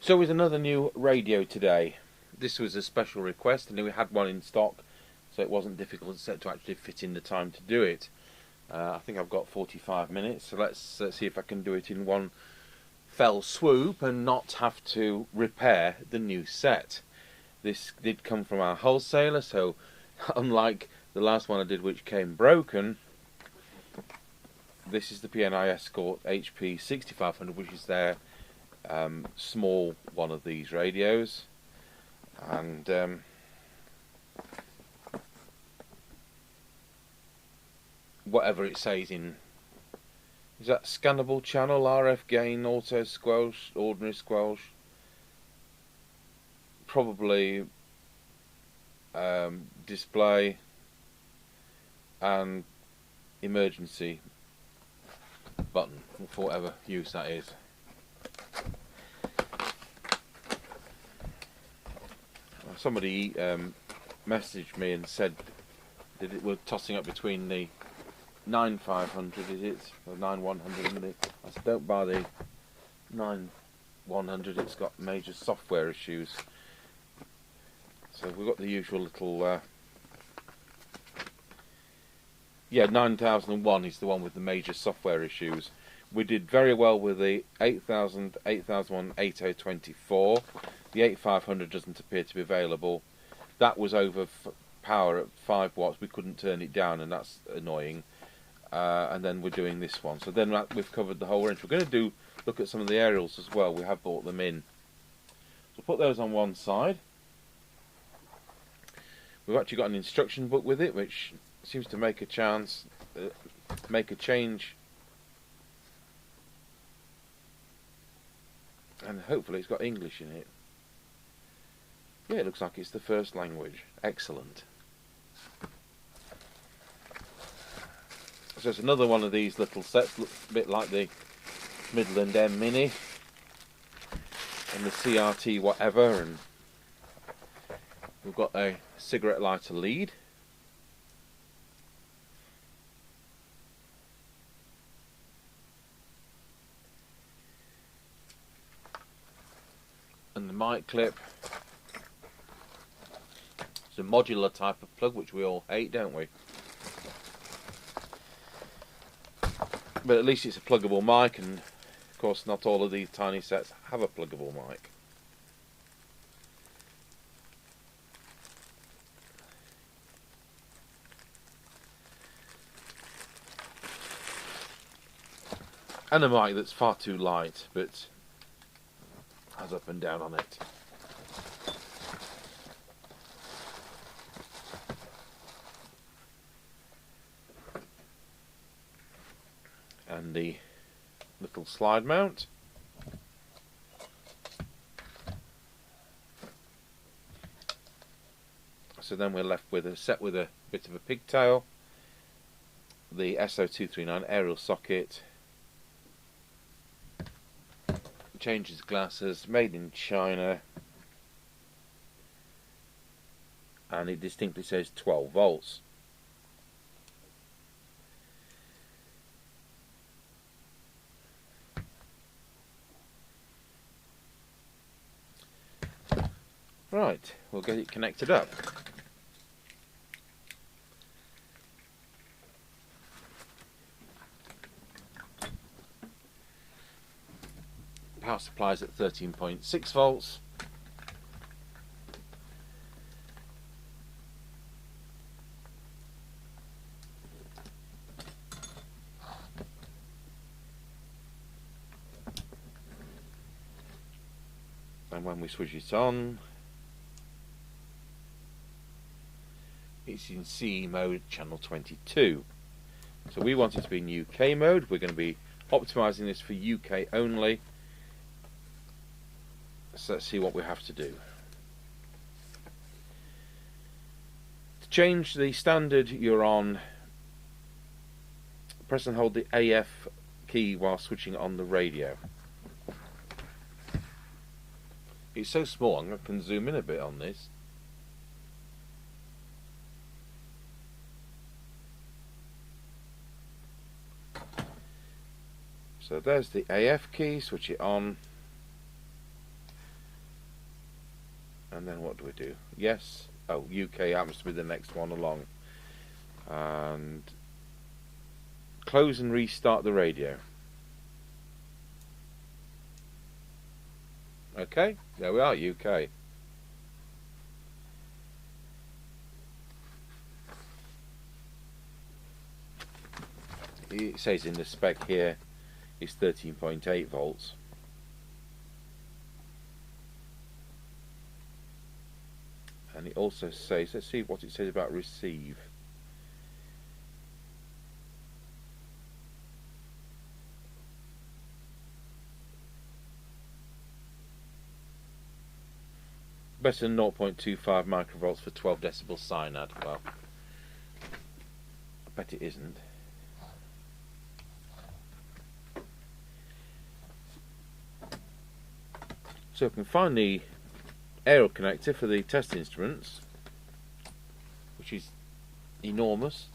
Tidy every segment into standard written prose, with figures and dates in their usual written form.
So with another new radio today. This was a special request, and we had one in stock, so it wasn't difficult to actually fit in the time to do it. I think I've got 45 minutes, so let's see if I can do it in one fell swoop and not have to repair the new set. This did come from our wholesaler, so unlike the last one I did which came broken, this is the PNI HP6500, which is their small one of these radios, and whatever it says in, is that scannable channel, RF gain, auto squelch, ordinary squelch, probably display and emergency button for whatever use that is. Somebody messaged me and said that it was tossing up between the 9500, is it, or 9100. I said don't buy the 9100, it's got major software issues. So we've got the usual little 9001 is the one with the major software issues. We did very well with the 8000, 8001, 8024. The 8500 doesn't appear to be available. That was over power at 5 watts. We couldn't turn it down, and that's annoying. And then we're doing this one. So then we've covered the whole range. We're going to look at some of the aerials as well. We have bought them in. So put those on one side. We've actually got an instruction book with it, which seems to make a change. And hopefully it's got English in it. Yeah, it looks like it's the first language. Excellent. So it's another one of these little sets, looks a bit like the Midland M Mini and the CRT whatever, and we've got a cigarette lighter lead. And the mic clip. It's a modular type of plug, which we all hate, don't we? But at least it's a pluggable mic, and of course not all of these tiny sets have a pluggable mic. And a mic that's far too light, but has up and down on it. And the little slide mount. So then we're left with a set with a bit of a pigtail, the SO239 aerial socket, changes glasses, made in China, and it distinctly says 12 volts. Right, we'll get it connected up. Power supply is at 13.6 volts. And when we switch it on, it's in CE mode, channel 22. So we want it to be in UK mode. We're going to be optimizing this for UK only. So let's see what we have to do. To change the standard you're on, press and hold the AF key while switching on the radio. It's so small, I can zoom in a bit on this. So there's the AF key, switch it on. And then what do we do? Yes. Oh, UK happens to be the next one along. And close and restart the radio. Okay, there we are, UK. It says in the spec here it's 13.8 volts. And it also says, let's see what it says about receive. Better than 0.25 microvolts for 12 decibel cyanide. Well, I bet it isn't. So we can find the aerial connector for the test instruments, which is enormous.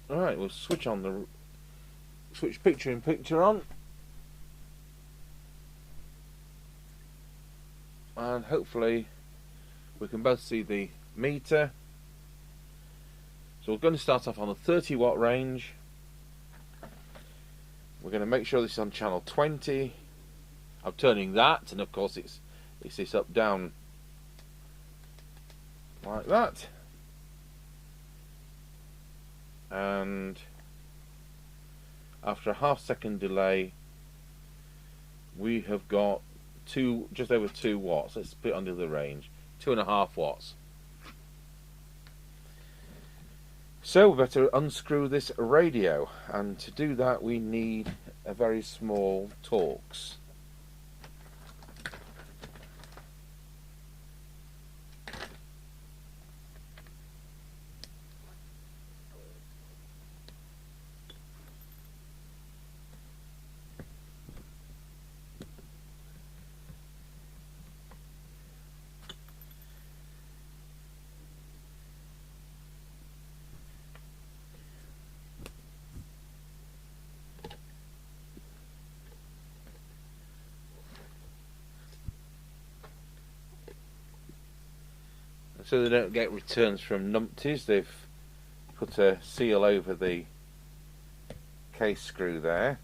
Alright, we'll switch picture in picture on, and hopefully we can both see the meter. So we're going to start off on a 30 watt range. We're going to make sure this is on channel 20. I'm turning that, and of course it's this up down like that. And after a half-second delay, we have got just over 2 watts. Let's put it on the other range, 2.5 watts. So we better unscrew this radio, and to do that we need a very small Torx. So they don't get returns from numpties, they've put a seal over the case screw there.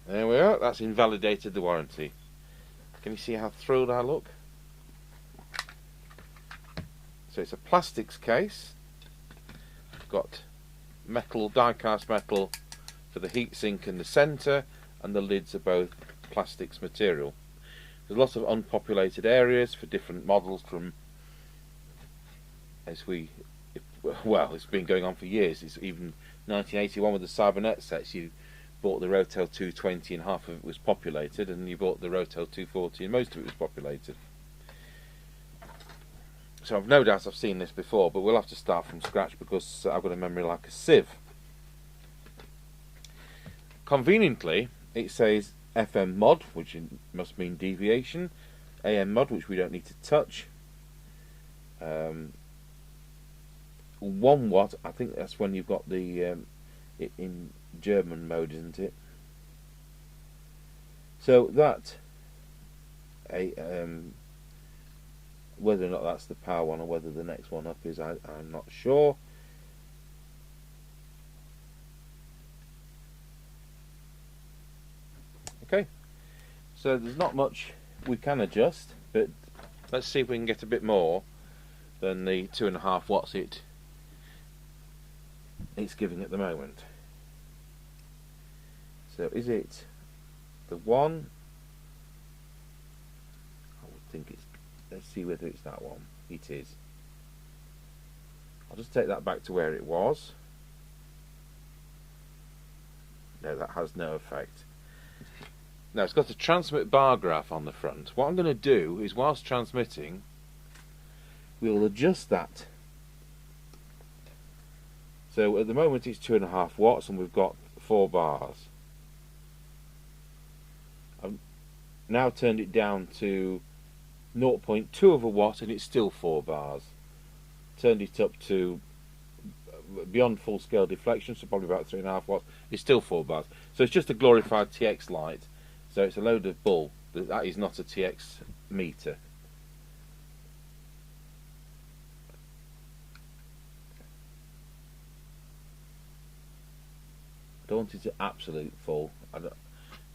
There we are, that's invalidated the warranty. Can you see how thrilled I look? So it's a plastics case. I've got metal, die-cast metal for the heatsink in the centre, and the lids are both plastics material. There's lots of unpopulated areas for different models from, it's been going on for years. It's even 1981 with the Cybernet sets. You bought the Rotel 220 and half of it was populated, and you bought the Rotel 240 and most of it was populated. So I've no doubt I've seen this before, but we'll have to start from scratch because I've got a memory like a sieve. Conveniently, it says FM mod, which must mean deviation, AM mod, which we don't need to touch, 1 watt, I think that's when you've got the it in German mode, isn't it? So that whether or not that's the power one or whether the next one up is, I'm not sure. Okay, so there's not much we can adjust, but let's see if we can get a bit more than the 2.5 watts it's giving at the moment. So is it the 1? I would think it's, let's see whether it's that one. It is. I'll just take that back to where it was. No, that has no effect. Now it's got a transmit bar graph on the front. What I'm going to do is, whilst transmitting, we'll adjust that. So at the moment it's 2.5 watts and we've got 4 bars. Now turned it down to 0.2 of a watt and it's still 4 bars. Turned it up to beyond full scale deflection, so probably about 3.5 watts, it's still 4 bars. So it's just a glorified TX light. So it's a load of bull. That is not a TX meter. I don't want it to absolute full.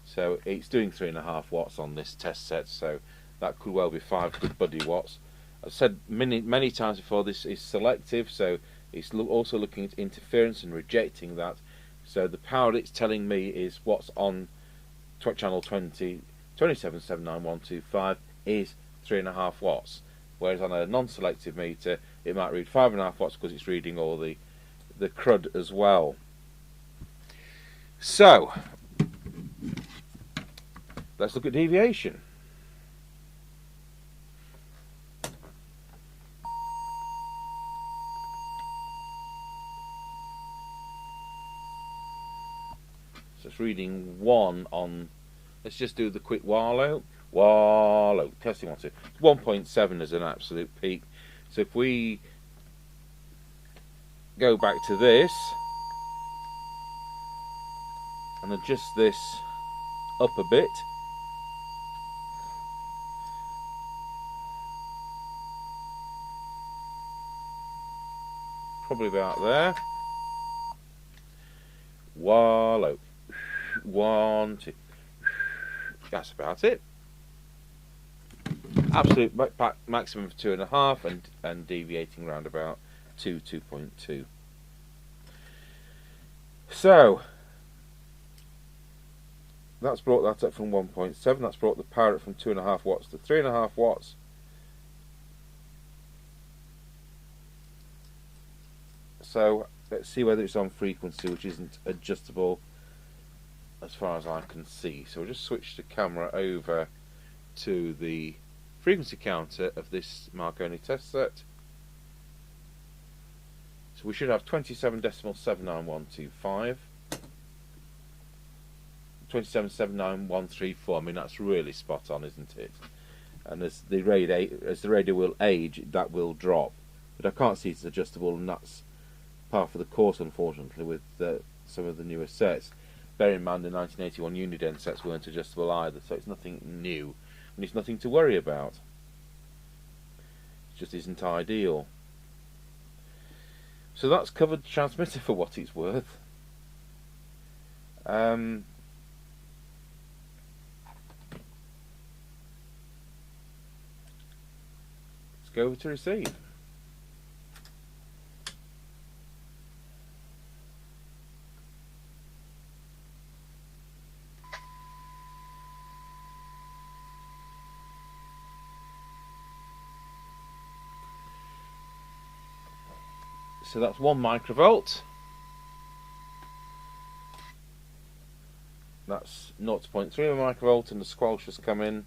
So it's doing 3.5 watts on this test set, so that could well be 5 good buddy watts. I've said many times before, this is selective, so it's also looking at interference and rejecting that. So the power it's telling me is what's on channel 2779125 is 3.5 watts, whereas on a non-selective meter it might read 5.5 watts because it's reading all the crud as well. So let's look at deviation. So it's reading 1 on, let's just do the quick Wallow. Testing 1, 2. 1.7 is an absolute peak. So if we go back to this and adjust this up a bit, probably about there. Wallow. 1, 2. That's about it. Absolute maximum of 2.5 and deviating around about 2.2. So that's brought that up from 1.7. That's brought the power up from 2.5 watts to 3.5 watts. So let's see whether it's on frequency, which isn't adjustable as far as I can see. So we'll just switch the camera over to the frequency counter of this Marconi test set. So we should have 27.79125, 27.79134. I mean, that's really spot on, isn't it? And as the radio will age, that will drop. But I can't see it's adjustable, and that's par for the course, unfortunately, with some of the newer sets. Bear in mind the 1981 Uniden sets weren't adjustable either, so it's nothing new, and it's nothing to worry about. It just isn't ideal. So that's covered the transmitter for what it's worth. Let's go over to receive. So that's 1 microvolt. That's 0.3 of a microvolt, and the squelch has come in.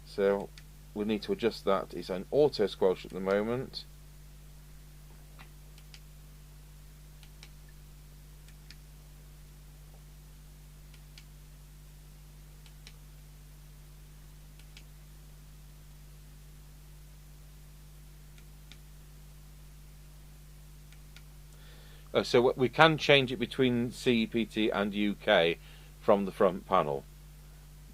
So we need to adjust that. It's an auto squelch at the moment. So we can change it between CEPT and UK from the front panel,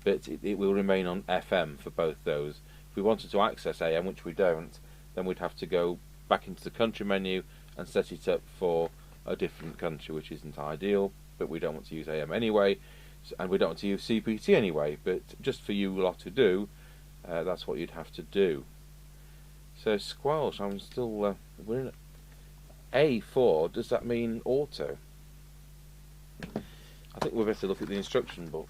but it will remain on FM for both those. If we wanted to access AM, which we don't, then we'd have to go back into the country menu and set it up for a different country, which isn't ideal, but we don't want to use AM anyway, and we don't want to use CPT anyway, but just for you lot to do, that's what you'd have to do. So squelch, I'm still, we're in A4, does that mean auto? I think we'll better look at the instruction book.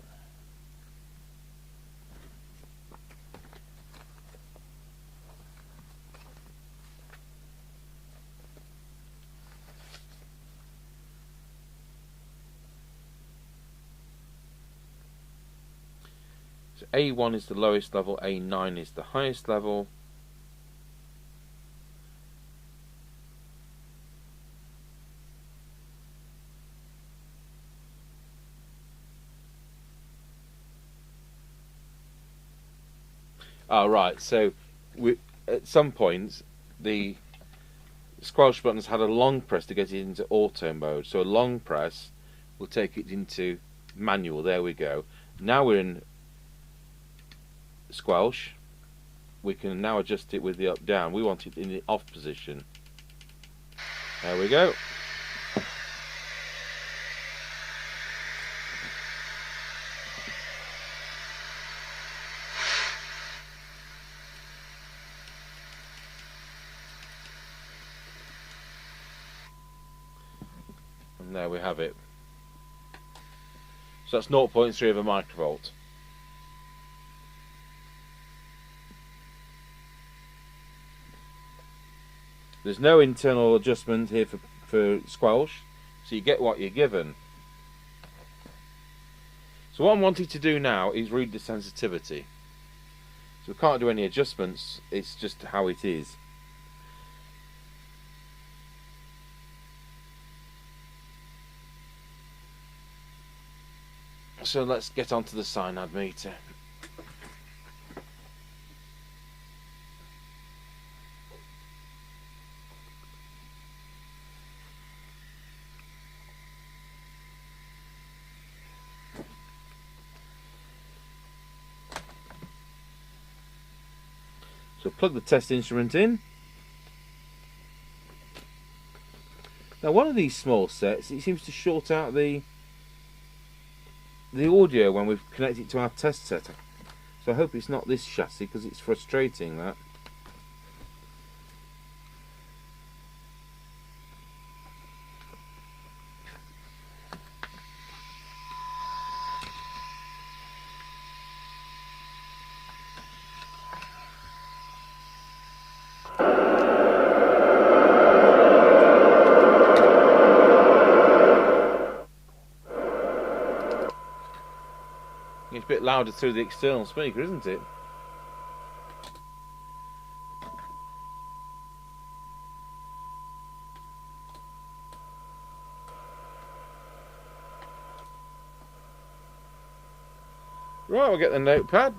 So A1 is the lowest level, A9 is the highest level. Oh, right. So, at some points, the squelch button's had a long press to get it into auto mode. So a long press will take it into manual. There we go. Now we're in squelch. We can now adjust it with the up down. We want it in the off position. There we go. And there we have it. So that's 0.3 of a microvolt. There's no internal adjustment here for squelch, so you get what you're given. So what I'm wanting to do now is read the sensitivity. So we can't do any adjustments, it's just how it is. So let's get onto the cyanide meter. So plug the test instrument in. Now one of these small sets, it seems to short out the audio when we've connected it to our test setter. So I hope it's not this chassis, because it's frustrating that. It's a bit louder through the external speaker, isn't it? Right, we'll get the notepad.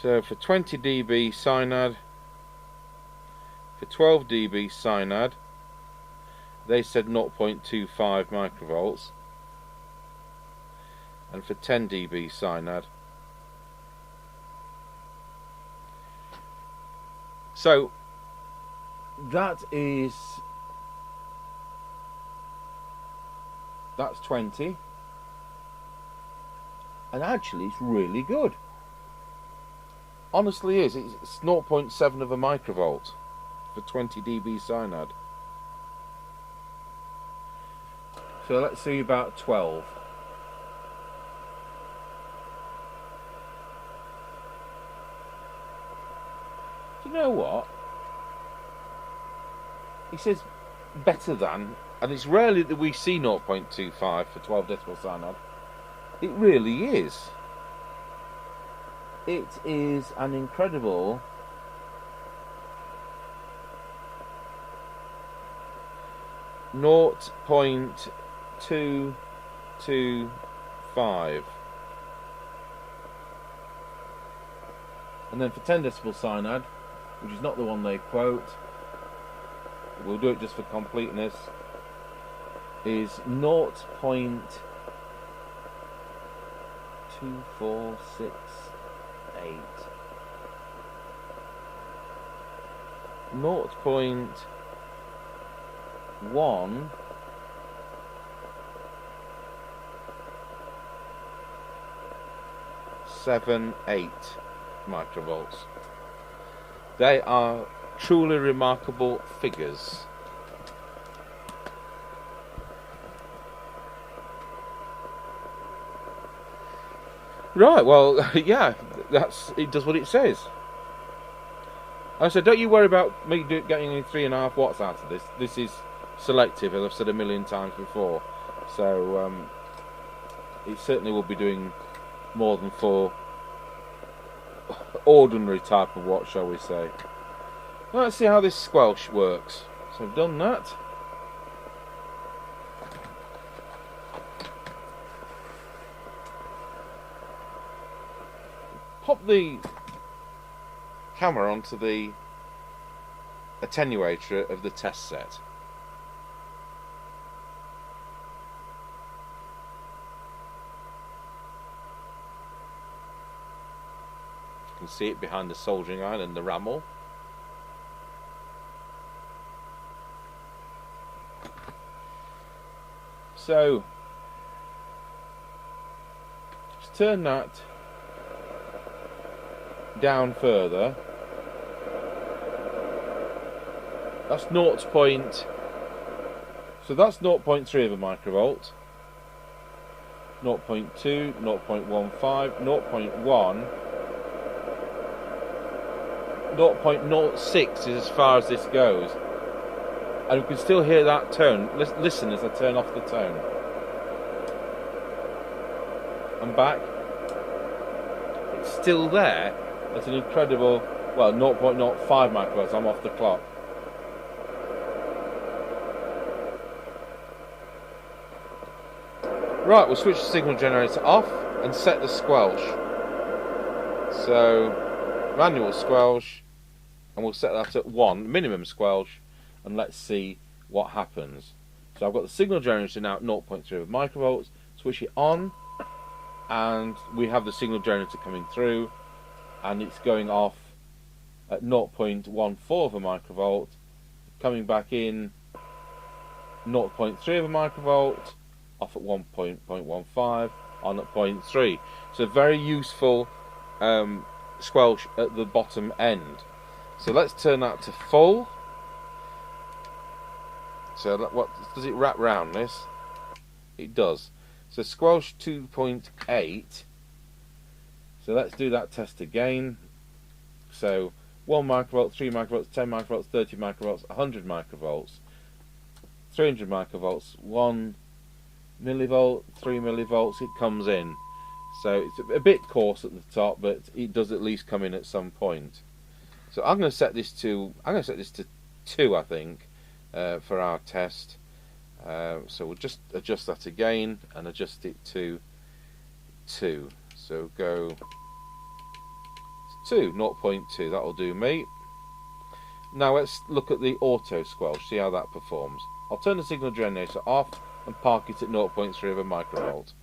So for 20 dB cyanide, for 12 dB cyanide, they said 0.25 microvolts, and for 10 dB cyanide. So that's 20, and actually it's really good. Honestly is. It's 0.7 of a microvolt for 20 dB cyanide. So let's see about 12. Do you know what? He says better than, and it's rarely that we see 0.25 for 12 decibel cyanide. It really is. It is an incredible .225, and then for 10 decibel cyanide, which is not the one they quote, we'll do it just for completeness, is 0.2468. 0.178 microvolts. They are truly remarkable figures. Right, well, yeah, it does what it says. I said, don't you worry about me getting only 3.5 watts out of this. This is selective, as I've said a million times before. So it certainly will be doing more than 4 ordinary type of watts, shall we say. Let's see how this squelch works. So I've done that. Pop the camera onto the attenuator of the test set. You can see it behind the soldering iron and the rammel. So just turn that down further. That's 0. So that's 0.3 of a microvolt. 0.2, 0.15, 0.1, 0.06 is as far as this goes. And you can still hear that tone. Listen as I turn off the tone. I'm back. It's still there. It's an incredible, well, 0.05 microvolts. I'm off the clock. Right, we'll switch the signal generator off and set the squelch. So, manual squelch, and we'll set that at 1, minimum squelch, and let's see what happens. So I've got the signal generator now at 0.3 microvolts. Switch it on, and we have the signal generator coming through, and it's going off at 0.14 of a microvolt, coming back in 0.3 of a microvolt, off at 1.15, on at 0.3. So very useful squelch at the bottom end. So let's turn that to full. So what does it wrap round this? It does. So squelch 2.8. So let's do that test again. So 1 microvolt, 3 microvolts, 10 microvolts, 30 microvolts, 100 microvolts, 300 microvolts, 1 millivolt, 3 millivolts, it comes in. So it's a bit coarse at the top, but it does at least come in at some point. So I'm going to set this to 2, I think, for our test. So we'll just adjust that again and adjust it to 2. So go 2, 0.2, that'll do me. Now let's look at the auto squelch, see how that performs. I'll turn the signal generator off and park it at 0.3 of a microvolt.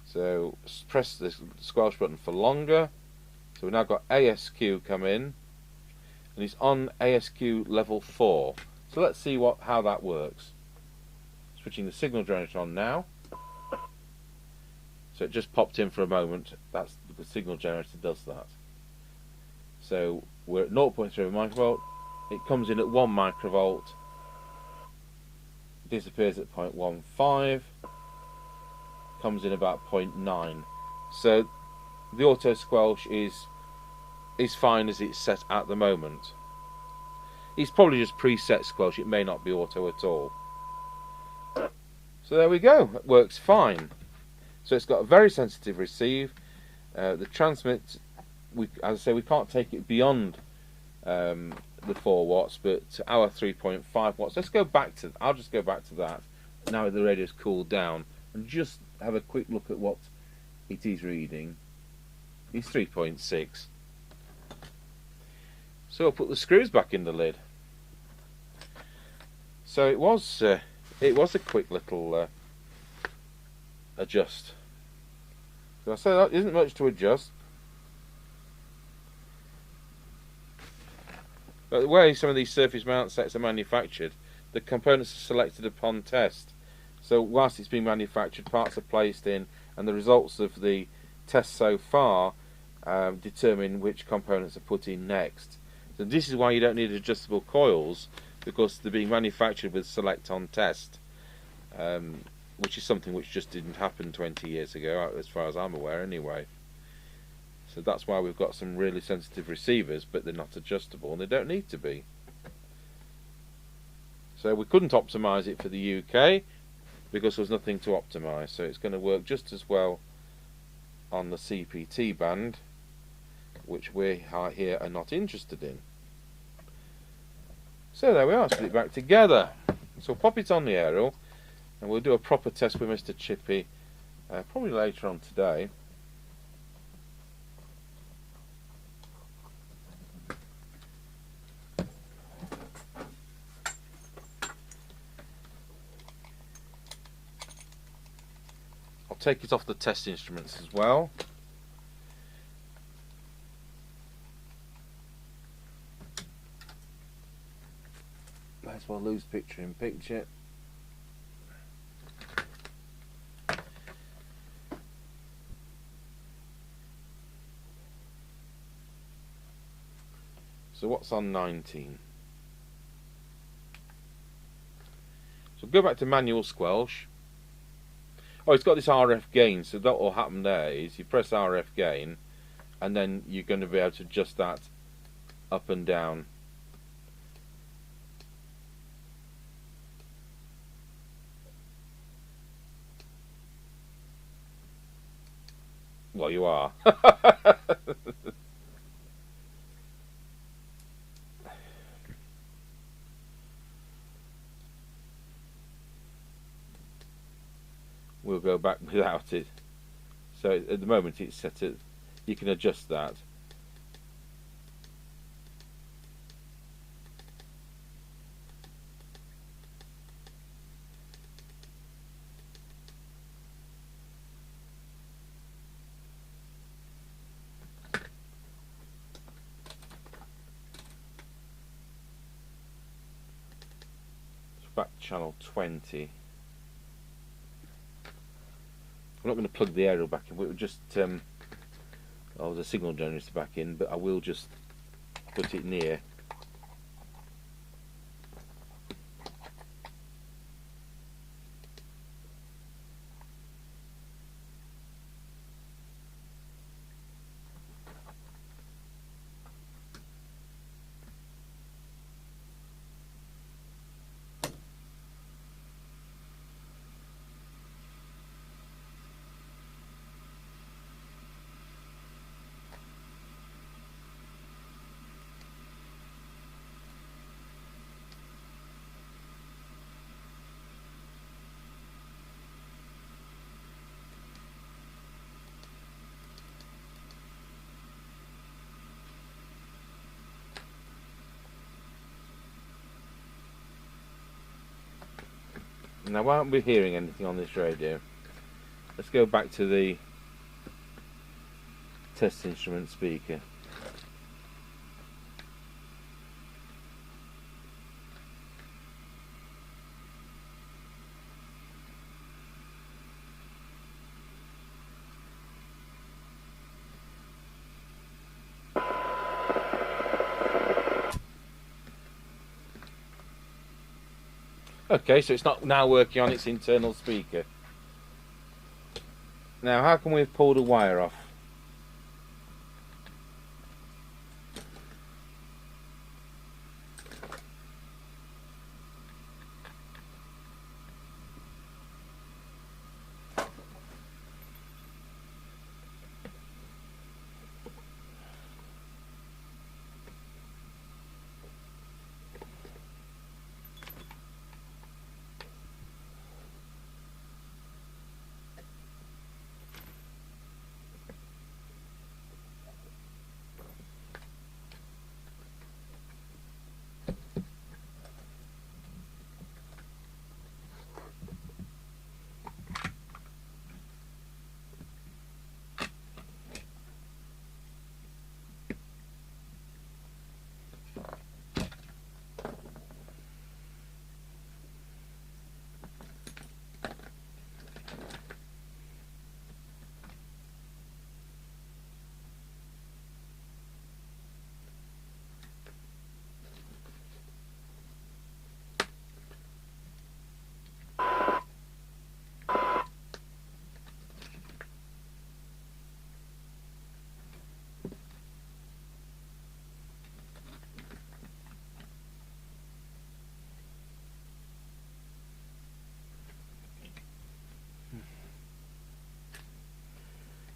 So press the squelch button for longer. So we've now got ASQ come in, and it's on ASQ level 4. So let's see how that works. Switching the signal generator on now. So it just popped in for a moment. That's the signal generator does that. So we're at 0.3 of a microvolt. It comes in at 1 microvolt. Disappears at 0.15. Comes in about 0.9. So the auto squelch is fine as it's set at the moment. It's probably just preset squelch. It may not be auto at all. So there we go. It works fine. So it's got a very sensitive receive. The transmit, as I say, we can't take it beyond the 4 watts, but our 3.5 watts. Let's go back to. I'll just go back to that now that the radio's cooled down and just have a quick look at what it is reading. It's 3.6. So I'll put the screws back in the lid. So it was a quick little adjust. So I say that isn't much to adjust. But the way some of these surface mount sets are manufactured, the components are selected upon test. So whilst it's being manufactured, parts are placed in, and the results of the test so far determine which components are put in next. So this is why you don't need adjustable coils, because they're being manufactured with select on test, which is something which just didn't happen 20 years ago, as far as I'm aware anyway. So that's why we've got some really sensitive receivers, but they're not adjustable and they don't need to be. So we couldn't optimise it for the UK because there's nothing to optimise. So it's going to work just as well on the CPT band, which we here are not interested in. So there we are, put it back together. So we'll pop it on the aerial and we'll do a proper test with Mr Chippie probably later on today. I'll take it off the test instruments as well. Might as well lose picture in picture. So what's on 19? So go back to manual squelch. Oh, it's got this RF gain, so that will happen there is you press RF gain and then you're going to be able to adjust that up and down. Well, you are. We'll go back without it. So at the moment it's set at, you can adjust that. Back to channel 20. I'm not going to plug the aerial back in, we'll just oh, the signal generator back in, but I will just put it near. Now, why aren't we hearing anything on this radio? Let's go back to the test instrument speaker. Okay, so it's not now working on its internal speaker. Now, how come we've pulled a wire off?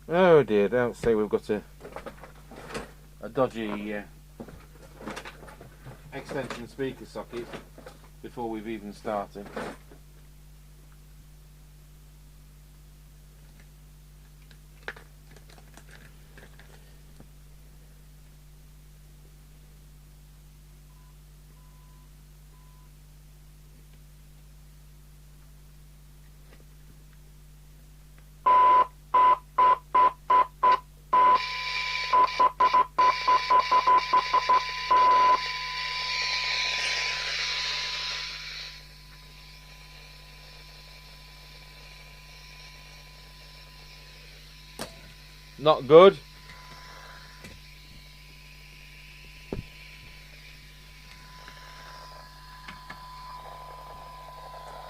Oh dear, don't say we've got a dodgy extension speaker socket before we've even started. Not good.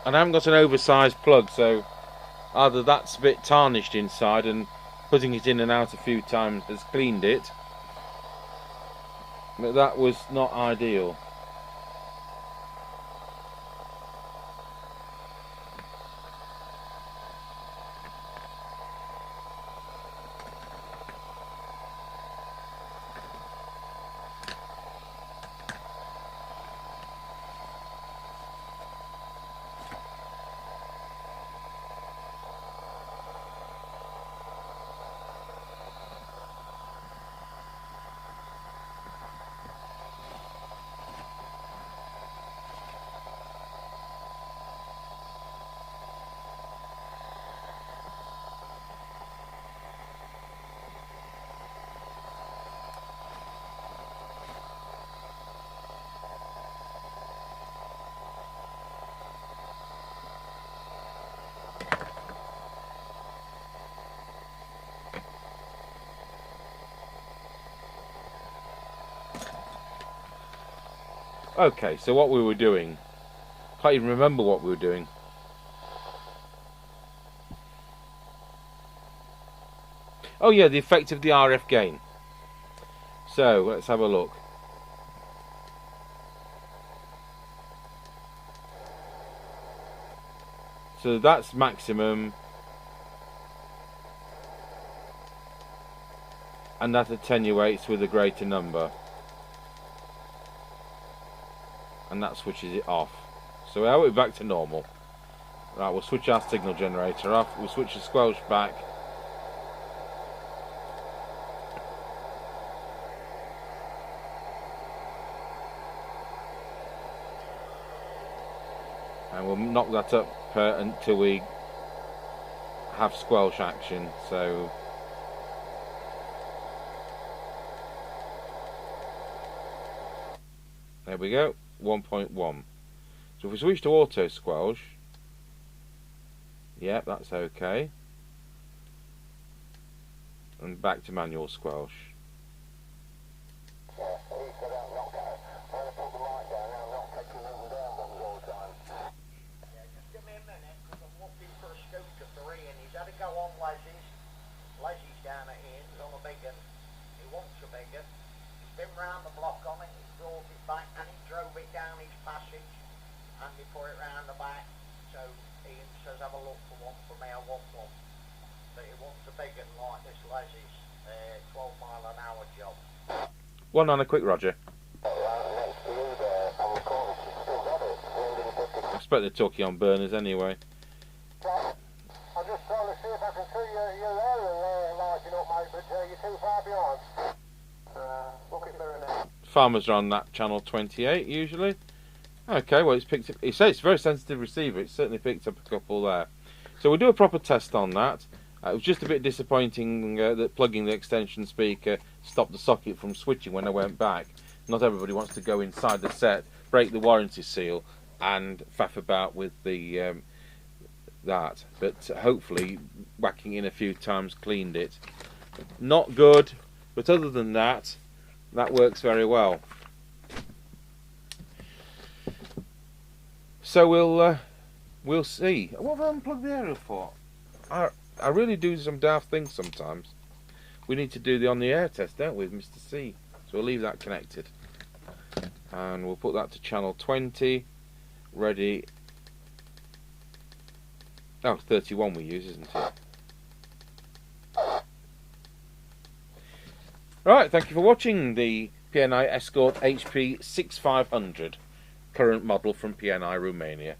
And I haven't got an oversized plug, so either that's a bit tarnished inside and putting it in and out a few times has cleaned it, but that was not ideal. Okay, so what we were doing, can't even remember what we were doing. Oh yeah, the effect of the RF gain. So let's have a look. So that's maximum, and that attenuates with a greater number, and that switches it off. So we're back to normal. Right, we'll switch our signal generator off, we'll switch the squelch back, and we'll knock that up until we have squelch action. So there we go, 1.1. So if we switch to auto squelch, yeah, that's okay, and back to manual squelch. One on a quick Roger. I expect they're talking on burners anyway. I'm just trying to see if I can see your area lighting up, mate, but you're too far behind. Look at there now. Farmers are on that channel 28 usually. Okay, well it's picked up. It says it's a very sensitive receiver. It's certainly picked up a couple there. So we'll do a proper test on that. It was just a bit disappointing that plugging the extension speaker stopped the socket from switching when I went back. Not everybody wants to go inside the set, break the warranty seal, and faff about with the that. But hopefully, whacking in a few times cleaned it. Not good, but other than that, that works very well. So we'll see. What have I unplugged the aerial for? I really do some daft things sometimes. We need to do the on the air test, don't we, with Mr. C? So we'll leave that connected. And we'll put that to channel 20. Ready. Oh, 31 we use, isn't it? Right, thank you for watching the PNI Escort HP6500, current model from PNI Romania.